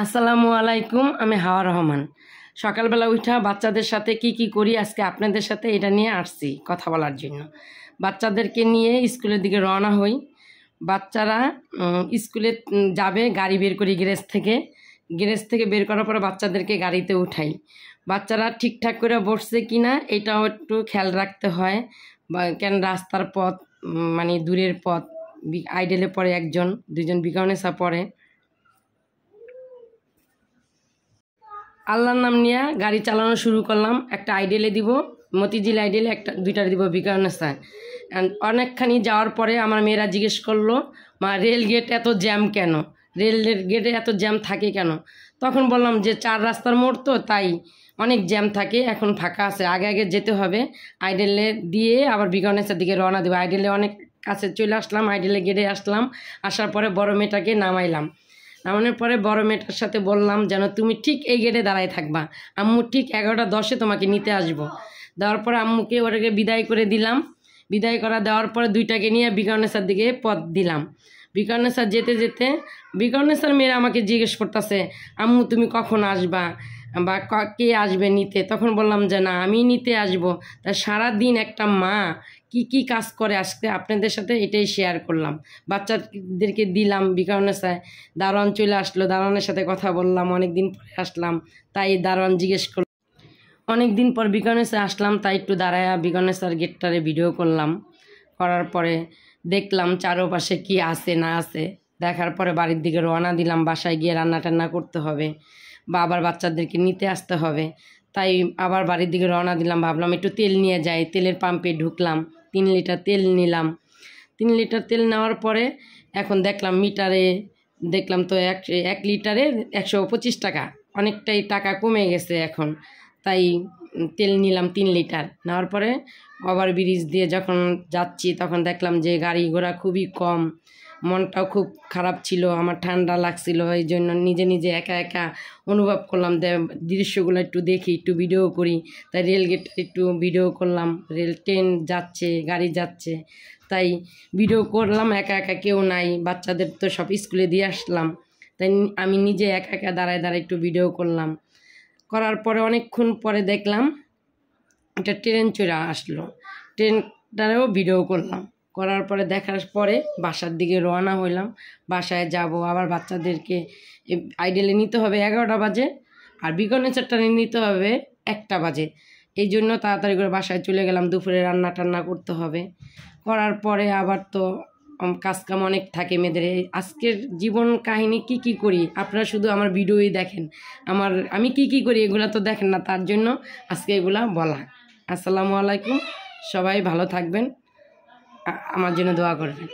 আসসালামু আলাইকুম। আমি হাওয়া রহমান। সকালবেলা উঠা বাচ্চাদের সাথে কি করি আজকে আপনাদের সাথে এটা নিয়ে আসছি কথা বলার জন্য। বাচ্চাদেরকে নিয়ে স্কুলের দিকে রওনা হই। বাচ্চারা স্কুলে যাবে, গাড়ি বের করি গ্যারেজ থেকে বের করার পরে বাচ্চাদেরকে গাড়িতে উঠাই। বাচ্চারা ঠিকঠাক করে বসছে কিনা এটাও একটু খেয়াল রাখতে হয়। কেন রাস্তার পথ মানে দূরের পথ, আইডেলে পড়ে একজন দুজন বিকানেসা পড়ে। আল্লাহর নাম নিয়ে গাড়ি চালানো শুরু করলাম। একটা আইডেলে দিব, মতিঝিল আইডেলে দুইটা দিব বিকানেসা। অনেকখানি যাওয়ার পরে আমার মেয়েরা জিজ্ঞেস করলো, মা রেল গেট এত জ্যাম কেন, রেলের গেটে এত জ্যাম থাকে কেন? তখন বললাম যে 4 রাস্তার মোড় তো, তাই অনেক জ্যাম থাকে, এখন ফাঁকা আছে, আগে যেতে হবে। আইডেলে দিয়ে আবার বিকানেসের দিকে রওনা দেবো। আইডেলে অনেক কাছে চলে আসলাম, আইডেলে গেটে আসলাম। আসার পরে বড় মেয়েটাকে নামাইলাম। নামানোর পরে বড় মেয়েটার সাথে বললাম যেন তুমি ঠিক এই গেটে দাঁড়ায় থাকবা, আম্মু ঠিক 11:10 তোমাকে নিতে আসবো। দেওয়ার পরে আম্মুকে ওটাকে বিদায় করে দিলাম। বিদায় করা দেওয়ার পরে দুইটাকে নিয়ে বিকানেসার দিকে পথ দিলাম। বিকানেসার যেতে বিকানেসার মেয়েরা আমাকে জিজ্ঞেস করতেছে, আম্মু তুমি কখন আসবা বা কে আসবে নিতে? তখন বললাম যে না, আমি নিতে আসবো। তা সারাদিন একটা মা কি কাজ করে আজকে আপনাদের সাথে এটাই শেয়ার করলাম। বাচ্চাদেরকে দিলাম বিকানেসায়, দারোয়ান চলে আসলো, দারোয়ানের সাথে কথা বললাম। অনেক দিন পরে আসলাম, তাই দারোয়ান জিজ্ঞেস করলো। অনেক দিন পর বিকানেসে আসলাম, তাই একটু দাঁড়ায়া বিকানেসার গেটটারে ভিডিও করলাম। করার পরে দেখলাম চারোপাশে কি আছে না আছে। দেখার পরে বাড়ির দিকে রওনা দিলাম। বাসায় গিয়ে রান্না টান্না করতে হবে বা আবার বাচ্চাদেরকে নিতে আসতে হবে, তাই আবার বাড়ির দিকে রওনা দিলাম। ভাবলাম একটু তেল নিয়ে যাই। তেলের পাম্পে ঢুকলাম, 3 লিটার তেল নিলাম। 3 লিটার তেল নেওয়ার পরে এখন দেখলাম মিটারে, দেখলাম তো 1 লিটারে 125 টাকা, অনেকটাই টাকা কমে গেছে এখন। তাই তেল নিলাম 3 লিটার। নেওয়ার পরে ওভার ব্রিজ দিয়ে যখন যাচ্ছি তখন দেখলাম যে গাড়ি ঘোড়া খুবই কম। মনটাও খুব খারাপ ছিল, আমার ঠান্ডা লাগছিল। এই জন্য নিজে একা অনুভব করলাম যে দৃশ্যগুলো একটু দেখি, একটু ভিডিও করি। তাই রেলগেট একটু ভিডিও করলাম। ট্রেন যাচ্ছে, গাড়ি যাচ্ছে, তাই ভিডিও করলাম। একা কেউ নাই, বাচ্চাদের তো সব স্কুলে দিয়ে আসলাম, তাই আমি নিজে একা দাঁড়ায় একটু ভিডিও করলাম। করার পরে অনেকক্ষণ পরে দেখলাম একটা ট্রেন চলে আসলো, ট্রেনটারেও ভিডিও করলাম। করার পরে দেখার পরে বাসার দিকে রওনা হইলাম। বাসায় যাব, আবার বাচ্চাদেরকে আইডেলে নিতে হবে 11টা বাজে, আর বিকানেসারটা নিতে হবে 1টা বাজে। এই জন্য তাড়াতাড়ি করে বাসায় চলে গেলাম। দুপুরে রান্না টান্না করতে হবে। করার পরে আবার তো কাজকাম অনেক থাকে মেয়েদের। আজকের জীবন কাহিনী কি করি আপনারা শুধু আমার ভিডিওই দেখেন, আমি কি করি এগুলো তো দেখেন না, তার জন্য আজকে এগুলা বলা। আসসালামু আলাইকুম, সবাই ভালো থাকবেন, আমার জন্য দোয়া করবেন।